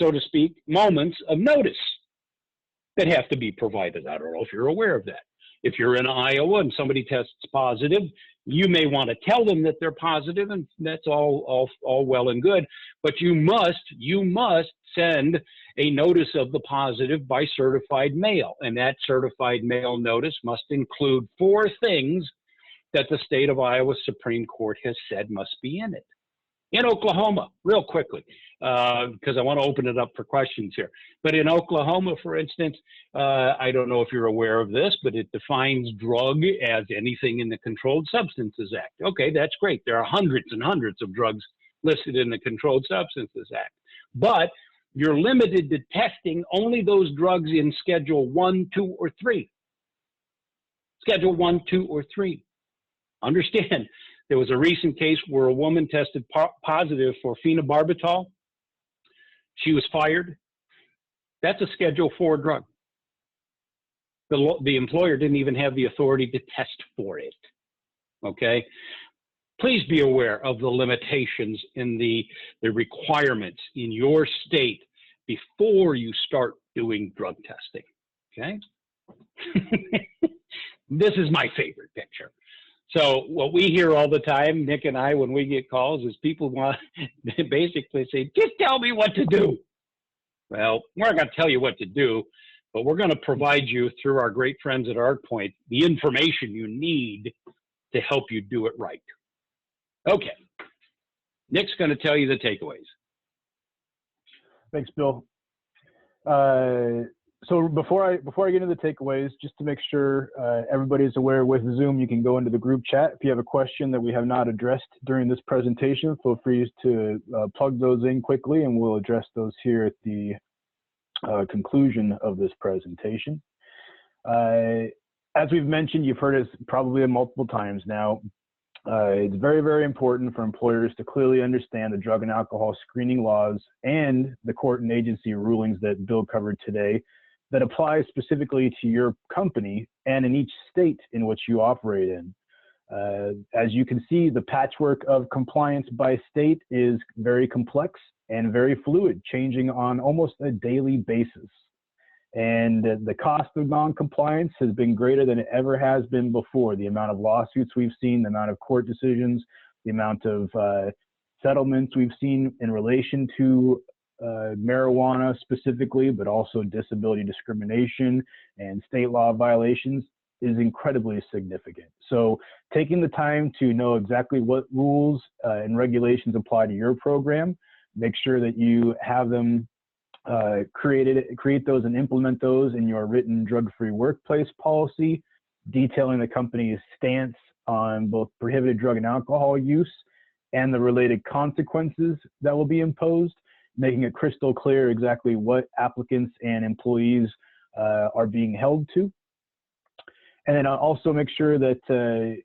so to speak, moments of notice that have to be provided. I don't know if you're aware of that. If you're in Iowa and somebody tests positive, you may want to tell them that they're positive, and that's all well and good. But you must send a notice of the positive by certified mail, and that certified mail notice must include 4 things that the state of Iowa Supreme Court has said must be in it. In Oklahoma, real quickly, because I want to open it up for questions here. But in Oklahoma, for instance, I don't know if you're aware of this, but it defines drug as anything in the Controlled Substances Act. Okay, that's great. There are hundreds and hundreds of drugs listed in the Controlled Substances Act. But you're limited to testing only those drugs in Schedule 1, 2, or 3. Schedule 1, 2, or 3. Understand, there was a recent case where a woman tested positive for phenobarbital. She was fired. That's a Schedule 4 drug. The employer didn't even have the authority to test for it. Okay? Please be aware of the limitations in the requirements in your state before you start doing drug testing. Okay? This is my favorite picture. So what we hear all the time, Nick and I, when we get calls, is people want to basically say, just tell me what to do. Well, we're not going to tell you what to do, but we're going to provide you, through our great friends at ARCpoint, the information you need to help you do it right. Okay. Nick's going to tell you the takeaways. Thanks, Bill. So before I get into the takeaways, just to make sure everybody's aware, with Zoom, you can go into the group chat. If you have a question that we have not addressed during this presentation, feel free to plug those in quickly, and we'll address those here at the conclusion of this presentation. As we've mentioned, you've heard us probably multiple times now. It's very, very important for employers to clearly understand the drug and alcohol screening laws and the court and agency rulings that Bill covered today that apply specifically to your company and in each state in which you operate in. As you can see, the patchwork of compliance by state is very complex and very fluid, changing on almost a daily basis. And the cost of non-compliance has been greater than it ever has been before. The amount of lawsuits we've seen, the amount of court decisions, the amount of settlements we've seen in relation to marijuana specifically, but also disability discrimination and state law violations is incredibly significant. So taking the time to know exactly what rules and regulations apply to your program, make sure that you have them create those and implement those in your written drug-free workplace policy, detailing the company's stance on both prohibited drug and alcohol use and the related consequences that will be imposed, making it crystal clear exactly what applicants and employees are being held to. And then also make sure that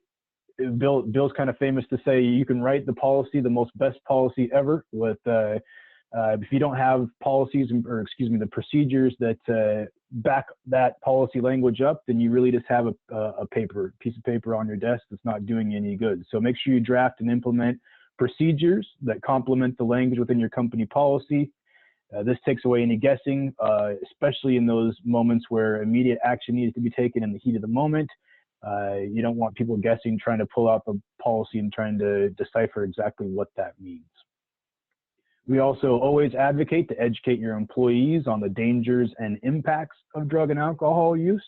Bill's kind of famous to say you can write the policy, the most best policy ever, with if you don't have policies, or excuse me, the procedures that back that policy language up, then you really just have a piece of paper on your desk that's not doing you any good. So make sure you draft and implement procedures that complement the language within your company policy. This takes away any guessing, especially in those moments where immediate action needs to be taken in the heat of the moment. You don't want people guessing, trying to pull out the policy and trying to decipher exactly what that means. We also always advocate to educate your employees on the dangers and impacts of drug and alcohol use.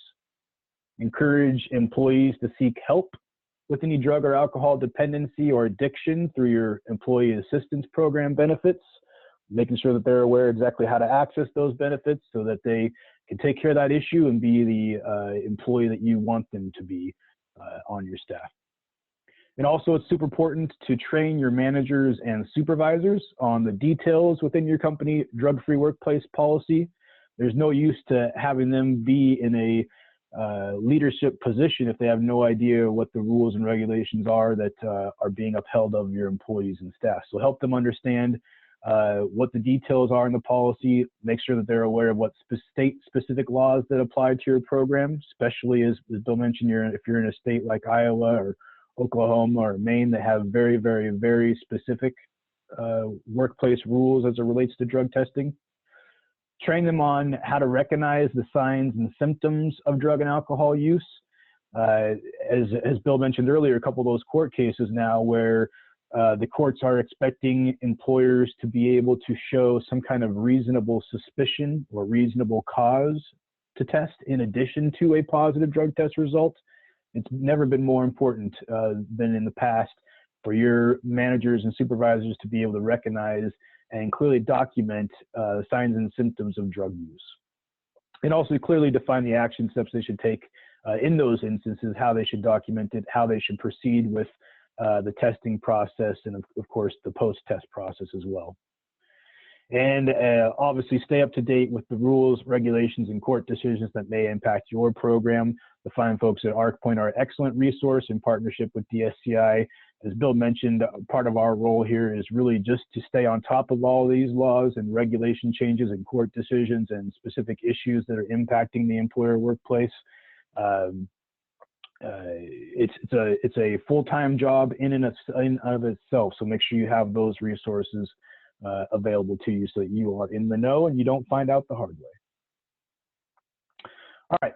Encourage employees to seek help with any drug or alcohol dependency or addiction through your employee assistance program benefits, making sure that they're aware exactly how to access those benefits so that they can take care of that issue and be the employee that you want them to be on your staff. And also, it's super important to train your managers and supervisors on the details within your company drug-free workplace policy. There's no use to having them be in a leadership position if they have no idea what the rules and regulations are that are being upheld of your employees and staff. So help them understand what the details are in the policy, make sure that they're aware of what state-specific laws that apply to your program, especially as Bill mentioned, if you're in a state like Iowa or Oklahoma or Maine that have very, very, very specific workplace rules as it relates to drug testing. Train them on how to recognize the signs and symptoms of drug and alcohol use. As Bill mentioned earlier, a couple of those court cases now where the courts are expecting employers to be able to show some kind of reasonable suspicion or reasonable cause to test in addition to a positive drug test result. It's never been more important than in the past for your managers and supervisors to be able to recognize and clearly document signs and symptoms of drug use. And also clearly define the action steps they should take in those instances, how they should document it, how they should proceed with the testing process, and of course the post-test process as well. And obviously stay up to date with the rules, regulations, and court decisions that may impact your program. The fine folks at ARCpoint are an excellent resource in partnership with DSCI. As Bill mentioned, part of our role here is really just to stay on top of all these laws and regulation changes and court decisions and specific issues that are impacting the employer workplace. It's a full-time job in and of itself, so make sure you have those resources available to you so that you are in the know and you don't find out the hard way. All right,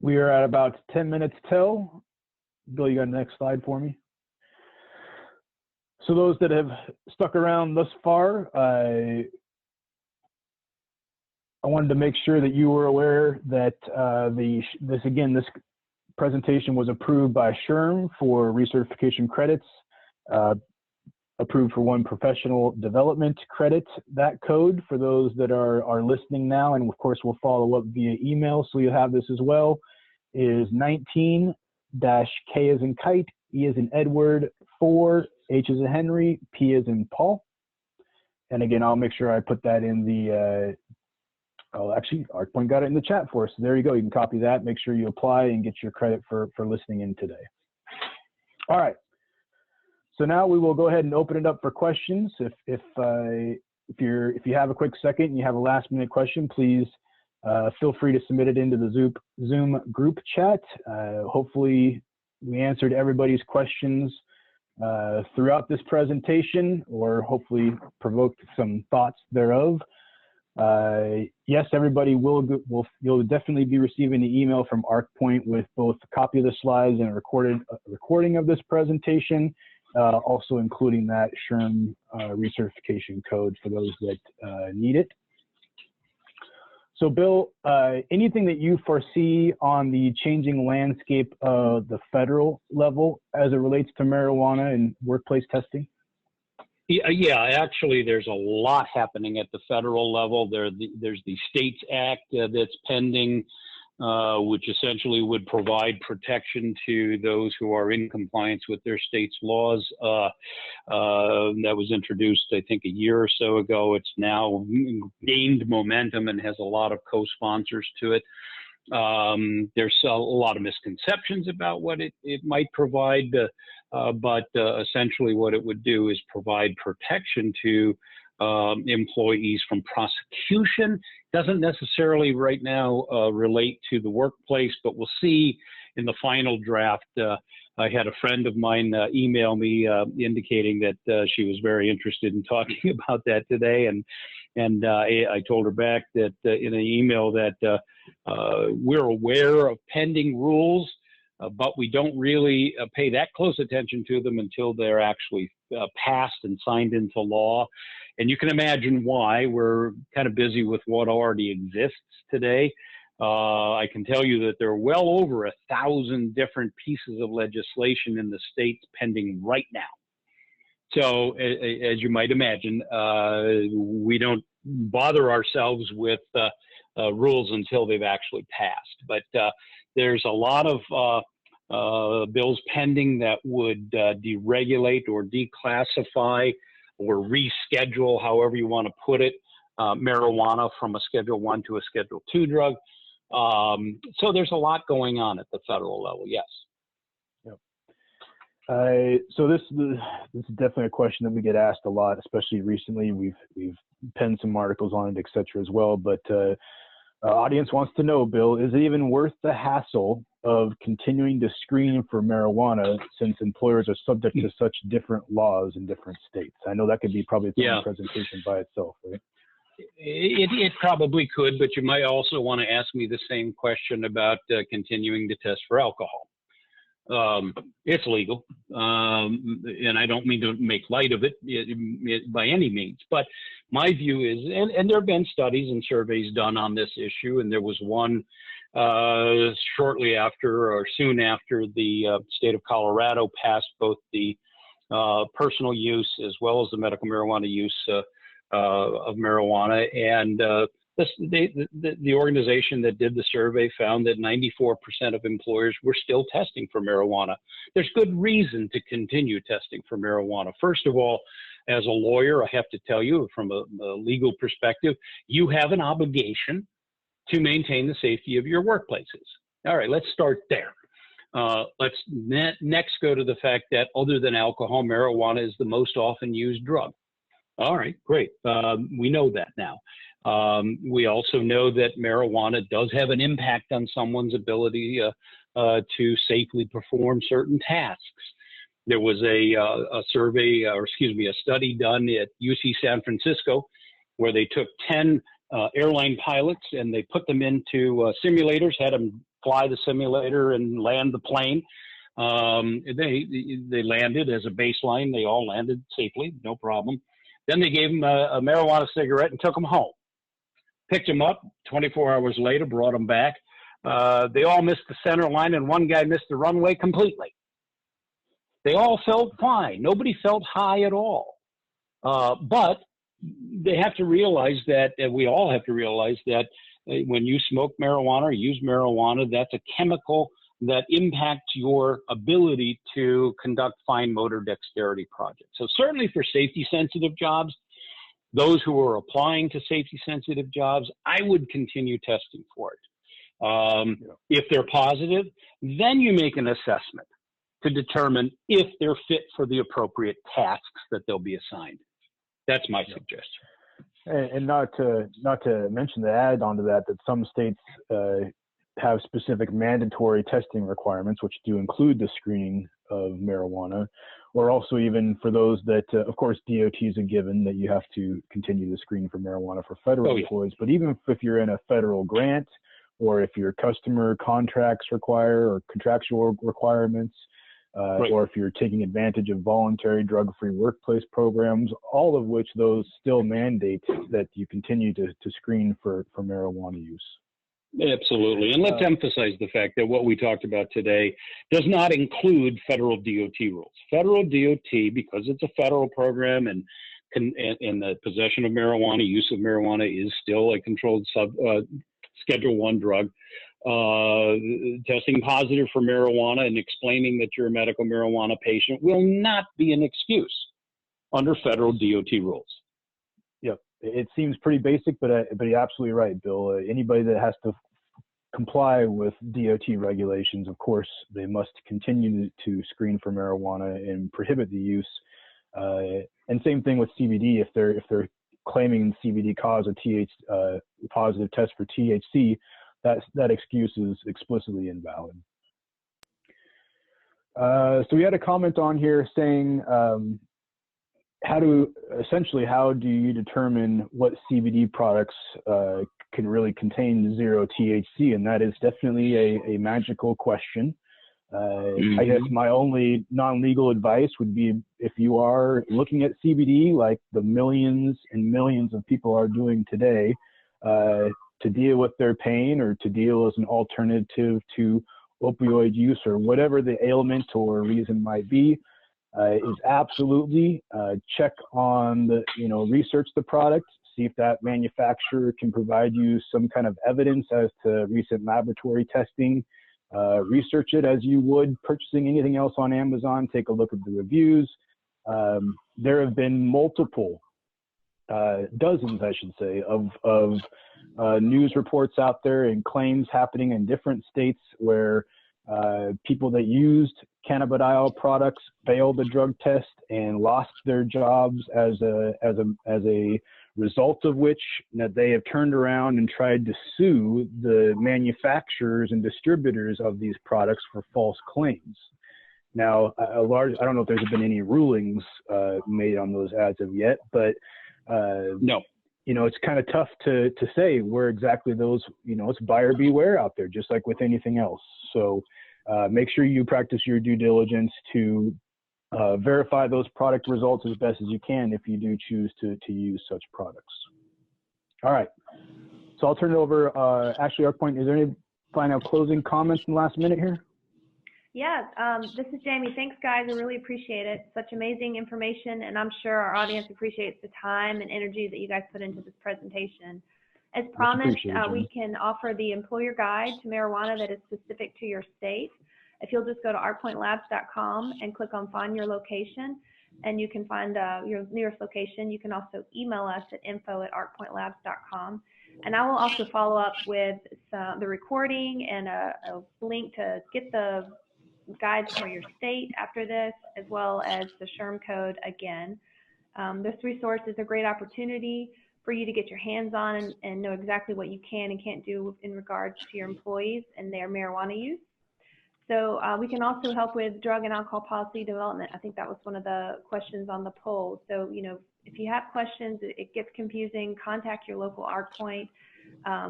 we are at about 10 minutes till. Bill, you got the next slide for me? So those that have stuck around thus far, I wanted to make sure that you were aware that this presentation was approved by SHRM for recertification credits, approved for 1 professional development credit. That code, for those that are listening now, and of course we'll follow up via email, so you'll have this as well, is 19-K as in kite, E as in Edward, 4, H as in Henry, P as in Paul. And again, I'll make sure I put that in the, actually, ARCpoint got it in the chat for us. So there you go. You can copy that, make sure you apply and get your credit for listening in today. All right. So now we will go ahead and open it up for questions. If you have a quick second and you have a last-minute question, please feel free to submit it into the Zoom group chat. Hopefully, we answered everybody's questions throughout this presentation, or hopefully provoked some thoughts thereof. Yes, everybody you'll definitely be receiving the email from ARCpoint with both a copy of the slides and a recording of this presentation, also including that SHRM recertification code for those that need it. So Bill, anything that you foresee on the changing landscape of the federal level as it relates to marijuana and workplace testing? Yeah, actually, there's a lot happening at the federal level. There's the States Act that's pending, which essentially would provide protection to those who are in compliance with their state's laws. That was introduced, I think, a year or so ago. It's now gained momentum and has a lot of co-sponsors to it. There's a lot of misconceptions about what it might provide, but essentially what it would do is provide protection to employees from prosecution. Doesn't necessarily right now relate to the workplace, but we'll see in the final draft. I had a friend of mine email me indicating that she was very interested in talking about that today, and I told her back that in an email that we're aware of pending rules, but we don't really pay that close attention to them until they're actually passed and signed into law. And you can imagine why. We're kind of busy with what already exists today. I can tell you that there are well over 1,000 different pieces of legislation in the states pending right now. So as you might imagine, we don't bother ourselves with rules until they've actually passed. But there's a lot of bills pending that would deregulate or declassify or reschedule, however you want to put it, marijuana from a Schedule I to a Schedule II drug. So there's a lot going on at the federal level, yes. Yep. So this is definitely a question that we get asked a lot, especially recently. We've penned some articles on it, et cetera, as well. But audience wants to know, Bill, is it even worth the hassle of continuing to screen for marijuana since employers are subject to such different laws in different states? I know that could be probably its own presentation by itself, right? It probably could, but you might also want to ask me the same question about continuing to test for alcohol. It's legal, and I don't mean to make light of it by any means, but my view is, and there have been studies and surveys done on this issue, and there was one shortly after or soon after the state of Colorado passed both the personal use as well as the medical marijuana use of marijuana. And the organization that did the survey found that 94% of employers were still testing for marijuana. There's good reason to continue testing for marijuana. First of all, as a lawyer, I have to tell you from a legal perspective, you have an obligation to maintain the safety of your workplaces. All right, let's start there. Let's next go to the fact that other than alcohol, marijuana is the most often used drug. All right, great. We know that now. We also know that marijuana does have an impact on someone's ability to safely perform certain tasks. There was a survey, or excuse me, a study done at UC San Francisco where they took 10 airline pilots and they put them into simulators, had them fly the simulator and land the plane. They landed as a baseline. They all landed safely, no problem. Then they gave them a marijuana cigarette and took them home. Picked them up 24 hours later, brought them back. They all missed the center line and one guy missed the runway completely. They all felt fine. Nobody felt high at all. But they have to realize that, and we all have to realize that when you smoke marijuana or use marijuana, that's a chemical that impacts your ability to conduct fine motor dexterity projects. So certainly for safety sensitive jobs, those who are applying to safety sensitive jobs, I would continue testing for it. If they're positive, then you make an assessment to determine if they're fit for the appropriate tasks that they'll be assigned. That's my suggestion. And not to mention, to add on to that, that some states have specific mandatory testing requirements, which do include the screening of marijuana, or also even for those that, of course, DOT is a given that you have to continue to screen for marijuana for federal employees. But even if you're in a federal grant, or if your customer contracts require or contractual requirements, or if you're taking advantage of voluntary drug-free workplace programs, all of which those still mandate that you continue to screen for marijuana use. Absolutely. And let's emphasize the fact that what we talked about today does not include federal DOT rules. Federal DOT, because it's a federal program and the possession of marijuana, use of marijuana is still a controlled Schedule I drug. Testing positive for marijuana and explaining that you're a medical marijuana patient will not be an excuse under federal DOT rules. Yep, it seems pretty basic, but you're absolutely right, Bill. Anybody that has to comply with DOT regulations, of course, they must continue to screen for marijuana and prohibit the use. And same thing with CBD. If they're claiming CBD cause a positive test for THC, that excuse is explicitly invalid. So we had a comment on here saying, how do you determine what CBD products can really contain zero THC? And that is definitely a magical question. I guess my only non-legal advice would be, if you are looking at CBD like the millions and millions of people are doing today, to deal with their pain or to deal as an alternative to opioid use or whatever the ailment or reason might be, is absolutely check on research the product, see if that manufacturer can provide you some kind of evidence as to recent laboratory testing. Research it as you would purchasing anything else on Amazon. Take a look at the reviews. There have been multiple, dozens, I should say, of news reports out there and claims happening in different states where people that used cannabidiol products failed the drug test and lost their jobs as a result of which that they have turned around and tried to sue the manufacturers and distributors of these products for false claims. Now, I don't know if there's been any rulings made on those as of yet, but no. It's kind of tough to say where exactly those, it's buyer beware out there, just like with anything else. So make sure you practice your due diligence to verify those product results as best as you can if you do choose to use such products. All right. So I'll turn it over. Ashley, ARCpoint, is there any final closing comments in the last minute here? Yeah, this is Jamie. Thanks, guys. I really appreciate it. Such amazing information, and I'm sure our audience appreciates the time and energy that you guys put into this presentation. As promised, we can offer the employer guide to marijuana that is specific to your state. If you'll just go to ARCpointLabs.com and click on Find Your Location, and you can find your nearest location. You can also email us at info@ARCpointLabs.com. And I will also follow up with the recording and a link to get the guides for your state after this, as well as the SHRM code again. This resource is a great opportunity for you to get your hands on and know exactly what you can and can't do in regards to your employees and their marijuana use. So we can also help with drug and alcohol policy development. I think that was one of the questions on the poll. So, you know, if you have questions, it gets confusing, contact your local ARCpoint,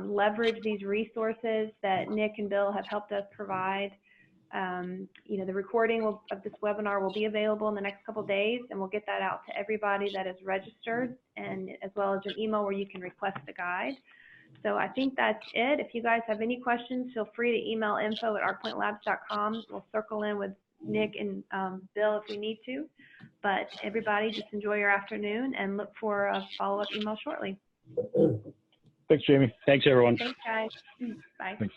leverage these resources that Nick and Bill have helped us provide. You know, the recording of this webinar will be available in the next couple of days, and we'll get that out to everybody that is registered, and as well as an email where you can request the guide. So I think that's it. If you guys have any questions, feel free to email info@arcpointlabs.com. We'll circle in with Nick and Bill if we need to. But everybody, just enjoy your afternoon and look for a follow-up email shortly. Thanks, Jamie. Thanks, everyone. Thanks, guys. Bye. Thanks.